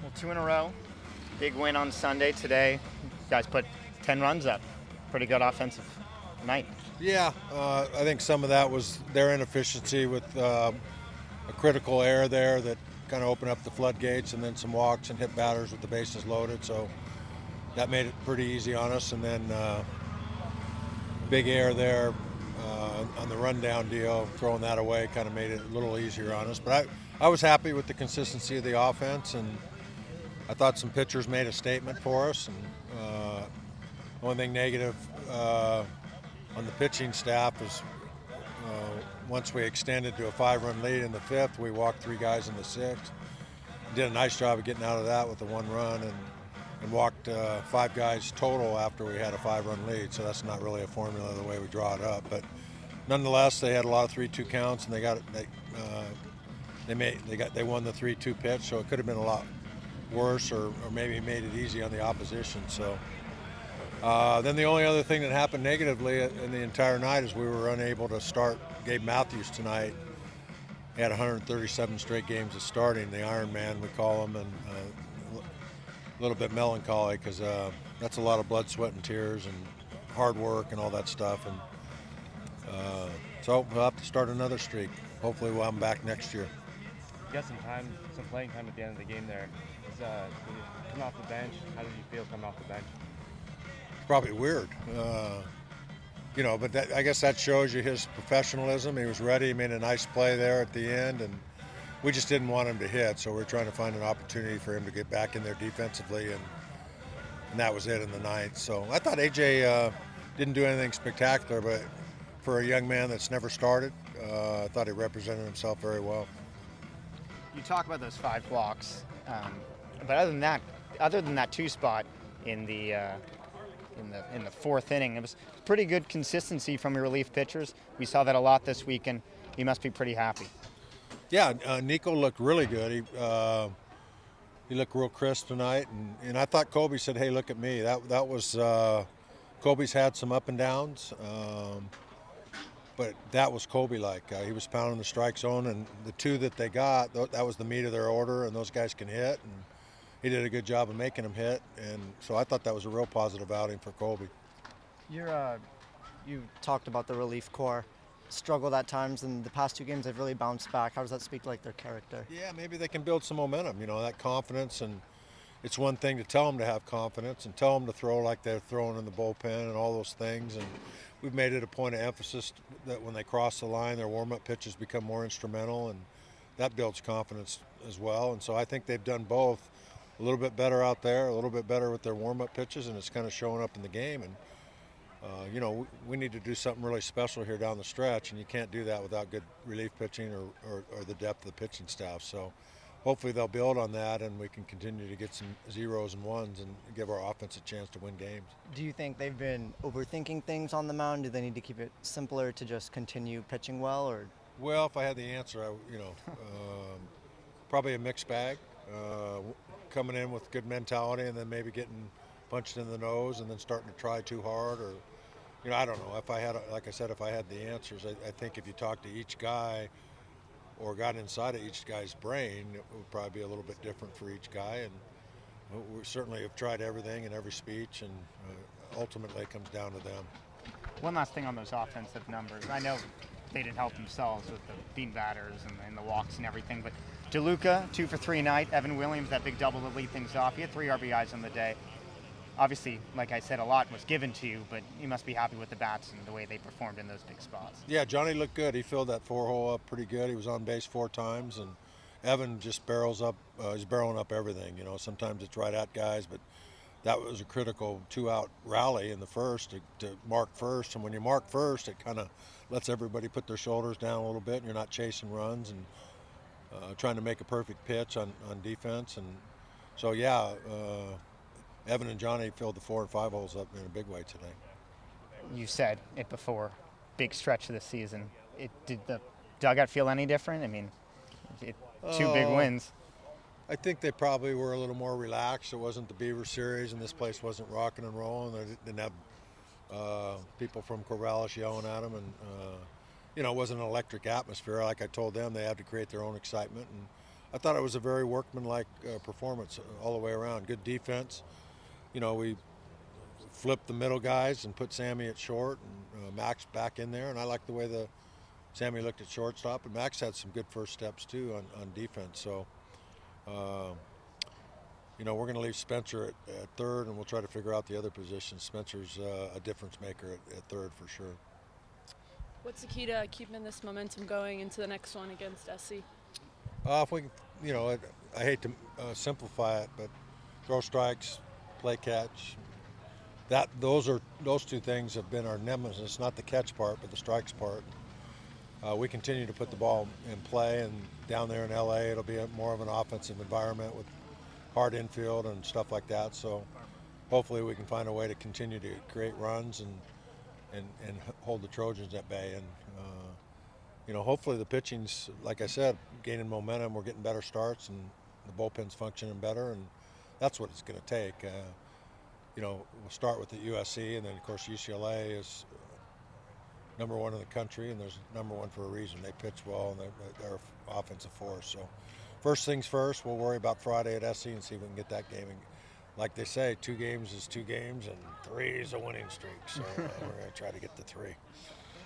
Well, two in a row. Big win on Sunday today. You guys put 10 runs up. Pretty good offensive night. Yeah, I think some of that was their inefficiency with a critical error there that kind of opened up the floodgates, and then some walks and hit batters with the bases loaded. So that made it pretty easy on us. And then big error there on the rundown deal, throwing that away kind of made it a little easier on us. But I was happy with the consistency of the offense, and I thought some pitchers made a statement for us. And only thing negative on the pitching staff is once we extended to a 5-run lead in the fifth, we walked 3 guys in the sixth. Did a nice job of getting out of that with the 1 run, and walked 5 guys total after we had a 5-run lead. So that's not really a formula the way we draw it up. But nonetheless, they had a lot of 3-2 counts, and they won the 3-2 pitch. So it could have been a lot worse, or maybe made it easy on the opposition. So then the only other thing that happened negatively in the entire night is we were unable to start Gabe Matthews tonight. He had 137 straight games of starting, the Iron Man we call him, and a little bit melancholy because that's a lot of blood, sweat, and tears, and hard work and all that stuff. And so we'll have to start another streak. Hopefully we'll have him back next year. You got some playing time at the end of the game there. Coming off the bench, how did you feel coming off the bench? Probably weird, but I guess that shows you his professionalism. He was ready. He made a nice play there at the end, and we just didn't want him to hit, so we're trying to find an opportunity for him to get back in there defensively, and that was it in the ninth. So I thought AJ didn't do anything spectacular, but for a young man that's never started, I thought he represented himself very well. You talk about those 5 walks, but other than that 2 spot in the fourth inning, it was pretty good consistency from your relief pitchers. We saw that a lot this week, and you must be pretty happy. Yeah, Nico looked really good. He looked real crisp tonight, and I thought Kobe said, "Hey, look at me." That was Kobe's had some up and downs, but that was Kobe-like. He was pounding the strike zone, and the 2 that they got, that was the meat of their order, and those guys can hit, and he did a good job of making them hit, and so I thought that was a real positive outing for Kobe. You talked about the relief corps struggled at times, and the past 2 games they've really bounced back. How does that speak to their character? Yeah, maybe they can build some momentum, that confidence, and it's one thing to tell them to have confidence and tell them to throw like they're throwing in the bullpen and all those things, and we've made it a point of emphasis that when they cross the line, their warm-up pitches become more instrumental, and that builds confidence as well. And so I think they've done both. A little bit better out there, a little bit better with their warm-up pitches, and it's kind of showing up in the game. And we need to do something really special here down the stretch, and you can't do that without good relief pitching or the depth of the pitching staff. So hopefully they'll build on that, and we can continue to get some 0s and 1s and give our offense a chance to win games. Do you think they've been overthinking things on the mound? Do they need to keep it simpler to just continue pitching well? Or? Well, if I had the answer, probably a mixed bag. Coming in with good mentality, and then maybe getting punched in the nose, and then starting to try too hard, or I don't know. If I had, like I said, if I had the answers, I think if you talk to each guy or got inside of each guy's brain, it would probably be a little bit different for each guy. And we certainly have tried everything in every speech, and ultimately it comes down to them. One last thing on those offensive numbers. I know they didn't help themselves with the bean batters and the walks and everything, but DeLuca, 2 for 3 tonight. Evan Williams, that big double to lead things off. He had 3 RBIs on the day. Obviously, like I said, a lot was given to you, but you must be happy with the bats and the way they performed in those big spots. Yeah, Johnny looked good. He filled that 4-hole up pretty good. He was on base 4 times, and Evan just barrels up. He's barreling up everything. Sometimes it's right at guys, but that was a critical 2-out rally in the first to mark first. And when you mark first, it kind of lets everybody put their shoulders down a little bit, and you're not chasing runs and trying to make a perfect pitch on defense. And so, yeah, Evan and Johnny filled the 4 and 5 holes up in a big way today. You said it before, big stretch of the season. Did the dugout feel any different? I mean, 2 big wins. I think they probably were a little more relaxed. It wasn't the Beaver series, and this place wasn't rocking and rolling. They didn't have people from Corvallis yelling at them, and it wasn't an electric atmosphere. Like I told them, they had to create their own excitement, and I thought it was a very workmanlike performance all the way around. Good defense. You know, we flipped the middle guys and put Sammy at short and Max back in there. And I like the way Sammy looked at shortstop, and Max had some good first steps too on defense. So, you know, we're going to leave Spencer at third, and we'll try to figure out the other positions. Spencer's a difference maker at third for sure. What's the key to keeping this momentum going into the next one against SC? If we, you know, I hate to simplify it, but throw strikes, play catch. Those two things have been our nemesis, not the catch part, but the strikes part. We continue to put the ball in play, and down there in LA, it'll be more of an offensive environment with hard infield and stuff like that. So hopefully we can find a way to continue to create runs and hold the Trojans at bay. And you know, hopefully the pitching's, like I said, gaining momentum. We're getting better starts, and the bullpen's functioning better, and that's what it's going to take. You know, we'll start with the USC, and then of course UCLA is number one in the country, and there's number one for a reason. They pitch well, and they're an offensive force. So first things first, we'll worry about Friday at SC and see if we can get that game. And like they say, 2 games is 2 games, and 3 is a winning streak. So we're going to try to get to 3.